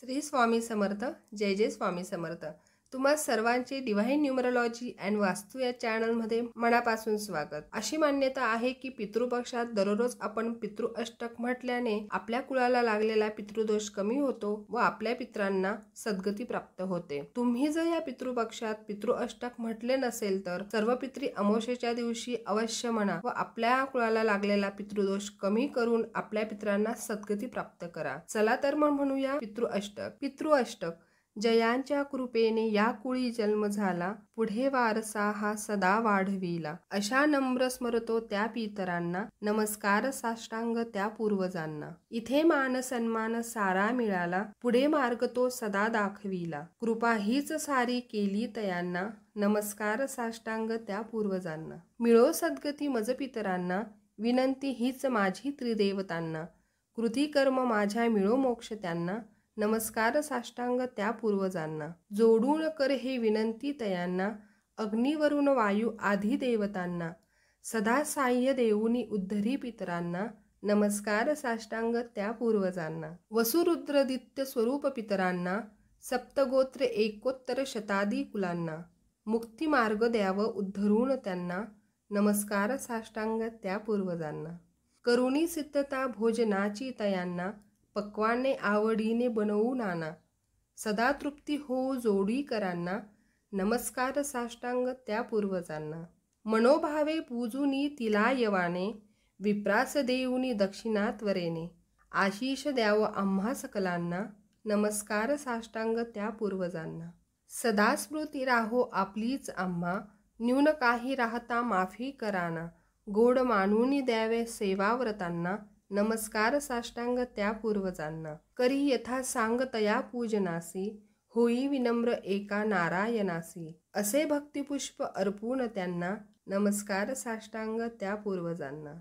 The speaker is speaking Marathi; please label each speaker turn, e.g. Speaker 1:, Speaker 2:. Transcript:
Speaker 1: श्री स्वामी समर्थ. जय जय स्वामी समर्थ. तुम्हा सर्वांचे डिव्हाइन न्यूमरोलॉजी अँड वास्तू या चॅनलमध्ये मनापासून स्वागत. अशी मान्यता आहे की पितृपक्षात दररोज आपण पितृ अष्टक म्हटल्याने आपल्या कुळाला लागलेला पितृदोष कमी होतो व आपल्या पितरांना सद्गती प्राप्त होते. तुम्ही जर या पितृपक्षात पितृ अष्टक म्हटले नसेल तर सर्व पितरी अमावस्येच्या दिवशी अवश्य म्हणा व आपल्या कुळाला लागलेला पितृदोष कमी करून आपल्या पितरांना सद्गती प्राप्त करा. चला तर मग म्हणूया पितृ अष्टक. पितृ अष्टक. जयांच्या कृपेने या कुळी जन्म झाला, पुढे वारसा हा सदा वाढविला. अशा नम्र स्मरतो त्या पितरांना, नमस्कार साष्टांग त्या पूर्वजांना. इथे मान सन्मान सारा मिळाला, पुढे मार्ग तो सदा दाखविला. कृपा हीच सारी केली तयांना, नमस्कार साष्टांग त्या पूर्वजांना. मिळो सद्गती मज पितरांना, विनंती हीच माझी त्रिदेवतांना. कृती कर्म माझ्या मिळो मोक्ष त्यांना, नमस्कार साष्टांग त्या पूर्वजांना. जोडून कर हे विनंती तयांना, अग्निवरून वायू आधी देवतांना. सदा साह्य देऊनी उद्धरी पितरांना, नमस्कार साष्टांग त्या पूर्वजांना. वसुरुद्रदित्य स्वरूप पितरांना, सप्तगोत्र एकोत्तर शतादी कुलांना. मुक्ती मार्ग द्याव उद्धरून त्यांना, नमस्कार साष्टांग त्या पूर्वजांना. करुणी सिद्धता भोजनाची तयांना, पक्वाने आवडीने बनवू नाना. सदा तृप्ती हो जोडीकरांना, नमस्कार साष्टांग त्या पूर्वजांना. मनोभावे पूजुनी तिला यवाने, विप्रास देऊनी दक्षिणा त्वरेने. आशीष द्याव आम्हा सकलांना, नमस्कार साष्टांग त्या पूर्वजांना. सदा स्मृती राहो आपलीच आम्हा, न्यून काही राहता माफी कराना. गोड मानूनी द्यावे सेवाव्रतांना, नमस्कार साष्टांग त्या पूर्वजांना. करी यथा सांग तया पूजनासी, होई विनम्र एका नारायणासी. असे भक्तिपुष्प अर्पून त्यांना, नमस्कार साष्टांग त्या पूर्वजांना.